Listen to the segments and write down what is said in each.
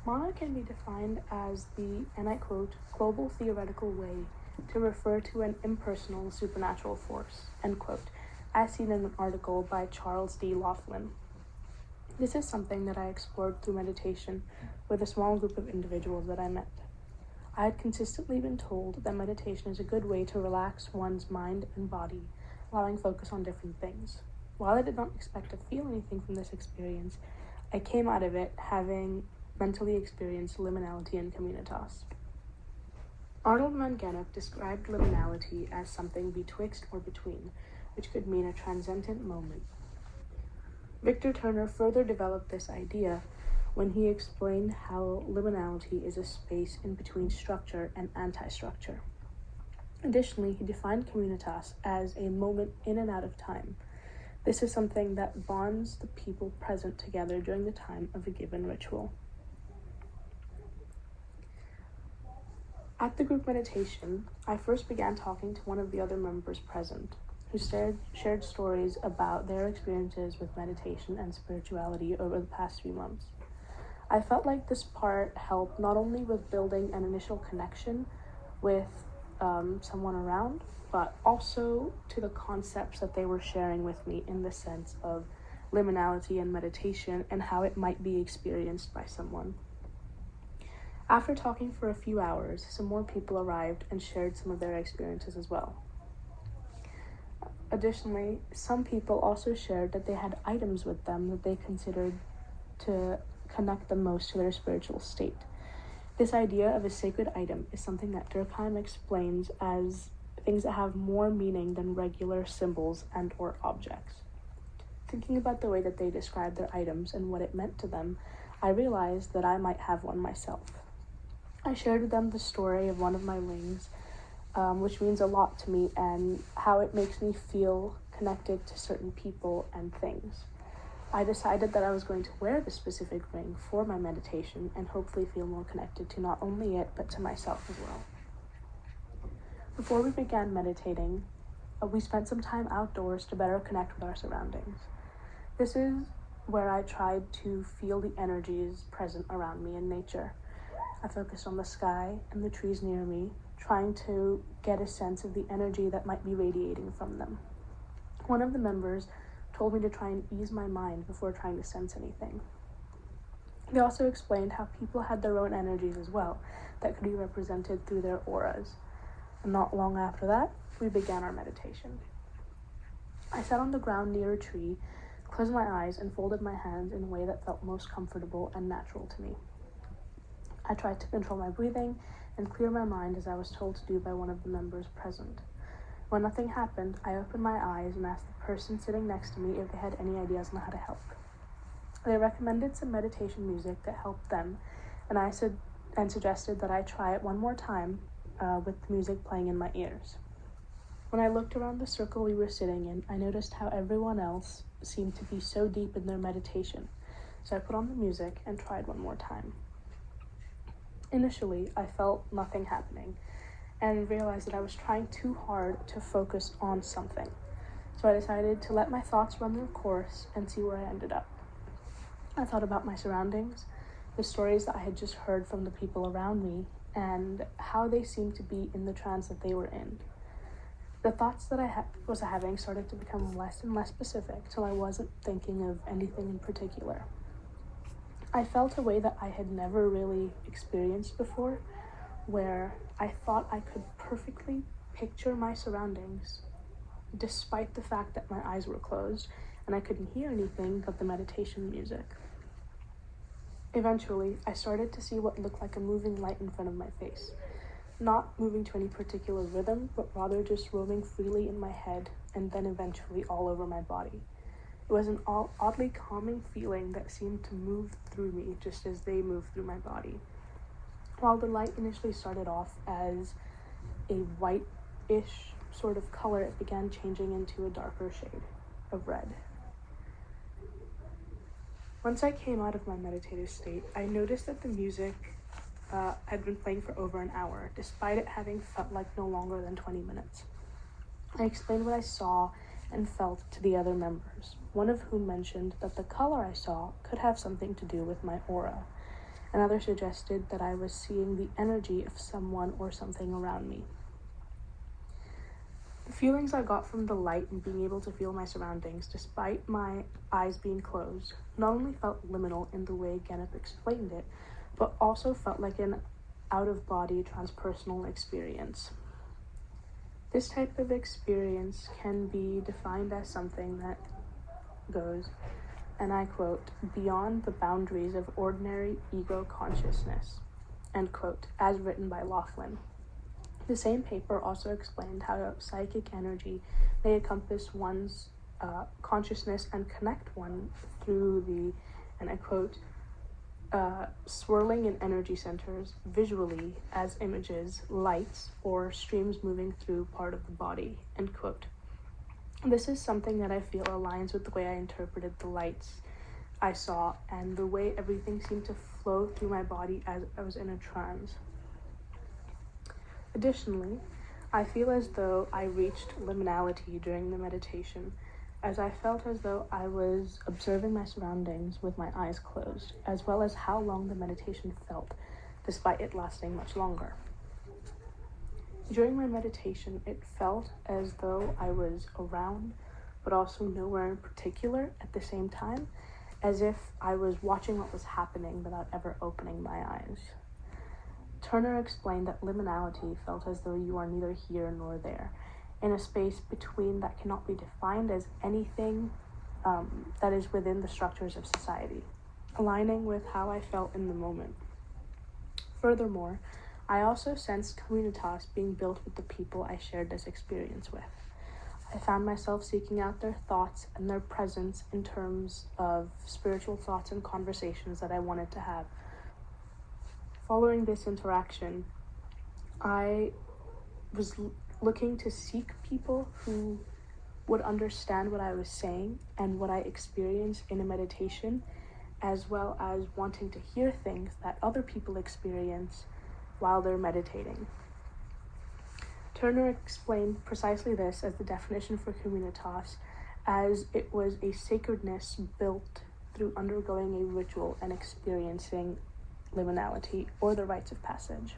Mana can be defined as the, and I quote, global theoretical way to refer to an impersonal supernatural force, end quote, as seen in an article by Charles D. Laughlin. This is something that I explored through meditation with a small group of individuals that I met. I had consistently been told that meditation is a good way to relax one's mind and body, allowing focus on different things. While I did not expect to feel anything from this experience, I came out of it having mentally experienced liminality and communitas. Arnold van Gennep described liminality as something betwixt or between, which could mean a transcendent moment. Victor Turner further developed this idea when he explained how liminality is a space in between structure and anti-structure. Additionally, he defined communitas as a moment in and out of time. This is something that bonds the people present together during the time of a given ritual. At the group meditation, I first began talking to one of the other members present, who shared stories about their experiences with meditation and spirituality over the past few months. I felt like this part helped not only with building an initial connection with someone around, but also to the concepts that they were sharing with me in the sense of liminality and meditation and how it might be experienced by someone. After talking for a few hours, some more people arrived and shared some of their experiences as well. Additionally, some people also shared that they had items with them that they considered to connect them most to their spiritual state. This idea of a sacred item is something that Durkheim explains as things that have more meaning than regular symbols and or objects. Thinking about the way that they described their items and what it meant to them, I realized that I might have one myself. I shared with them the story of one of my rings, which means a lot to me, and how it makes me feel connected to certain people and things. I decided that I was going to wear the specific ring for my meditation and hopefully feel more connected to not only it, but to myself as well. Before we began meditating, we spent some time outdoors to better connect with our surroundings. This is where I tried to feel the energies present around me in nature. I focused on the sky and the trees near me, trying to get a sense of the energy that might be radiating from them. One of the members told me to try and ease my mind before trying to sense anything. They also explained how people had their own energies as well that could be represented through their auras. And not long after that, we began our meditation. I sat on the ground near a tree, closed my eyes, and folded my hands in a way that felt most comfortable and natural to me. I tried to control my breathing and clear my mind as I was told to do by one of the members present. When nothing happened, I opened my eyes and asked the person sitting next to me if they had any ideas on how to help. They recommended some meditation music that helped them, and I suggested that I try it one more time with the music playing in my ears. When I looked around the circle we were sitting in, I noticed how everyone else seemed to be so deep in their meditation, so I put on the music and tried one more time. Initially, I felt nothing happening and realized that I was trying too hard to focus on something. So I decided to let my thoughts run their course and see where I ended up. I thought about my surroundings, the stories that I had just heard from the people around me, and how they seemed to be in the trance that they were in. The thoughts that I was having started to become less and less specific till I wasn't thinking of anything in particular. I felt a way that I had never really experienced before, where I thought I could perfectly picture my surroundings, despite the fact that my eyes were closed and I couldn't hear anything but the meditation music. Eventually, I started to see what looked like a moving light in front of my face, not moving to any particular rhythm, but rather just roaming freely in my head and then eventually all over my body. It was an oddly calming feeling that seemed to move through me just as they moved through my body. While the light initially started off as a white-ish sort of color, it began changing into a darker shade of red. Once I came out of my meditative state, I noticed that the music had been playing for over an hour, despite it having felt like no longer than 20 minutes. I explained what I saw and felt to the other members, one of whom mentioned that the color I saw could have something to do with my aura, Another suggested that I was seeing the energy of someone or something around me. The feelings I got from the light and being able to feel my surroundings, despite my eyes being closed, not only felt liminal in the way Gennep explained it, but also felt like an out-of-body transpersonal experience. This type of experience can be defined as something that goes, and I quote, beyond the boundaries of ordinary ego consciousness, end quote, as written by Laughlin. The same paper also explained how psychic energy may encompass one's consciousness and connect one through the, and I quote, swirling in energy centers visually as images, lights, or streams moving through part of the body, end quote. This is something that I feel aligns with the way I interpreted the lights I saw and the way everything seemed to flow through my body as I was in a trance. Additionally, I feel as though I reached liminality during the meditation, as I felt as though I was observing my surroundings with my eyes closed, as well as how long the meditation felt, despite it lasting much longer. During my meditation, it felt as though I was around, but also nowhere in particular at the same time, as if I was watching what was happening without ever opening my eyes. Turner explained that liminality felt as though you are neither here nor there, in a space between that cannot be defined as anything that is within the structures of society, aligning with how I felt in the moment. Furthermore, I also sensed communitas being built with the people I shared this experience with. I found myself seeking out their thoughts and their presence in terms of spiritual thoughts and conversations that I wanted to have. Following this interaction, I was looking to seek people who would understand what I was saying and what I experienced in a meditation, as well as wanting to hear things that other people experience while they're meditating. Turner explained precisely this as the definition for communitas, as it was a sacredness built through undergoing a ritual and experiencing liminality or the rites of passage.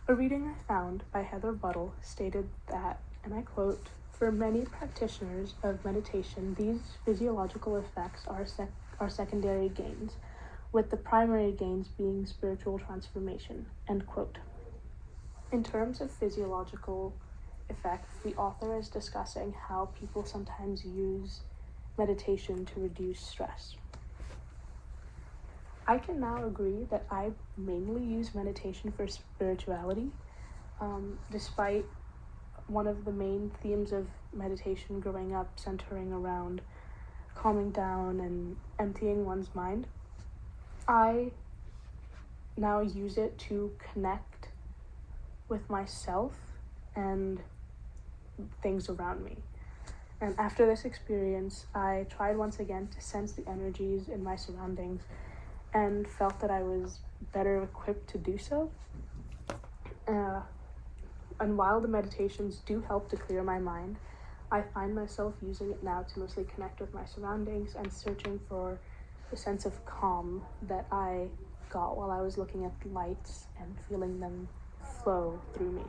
A reading I found by Heather Buttle stated that, and I quote, for many practitioners of meditation, these physiological effects are secondary gains, with the primary gains being spiritual transformation, end quote. In terms of physiological effects, the author is discussing how people sometimes use meditation to reduce stress. I can now agree that I mainly use meditation for spirituality, despite one of the main themes of meditation growing up centering around calming down and emptying one's mind. I now use it to connect with myself and things around me. And after this experience, I tried once again to sense the energies in my surroundings and felt that I was better equipped to do so. And while the meditations do help to clear my mind, I find myself using it now to mostly connect with my surroundings and searching for the sense of calm that I got while I was looking at the lights and feeling them flow through me.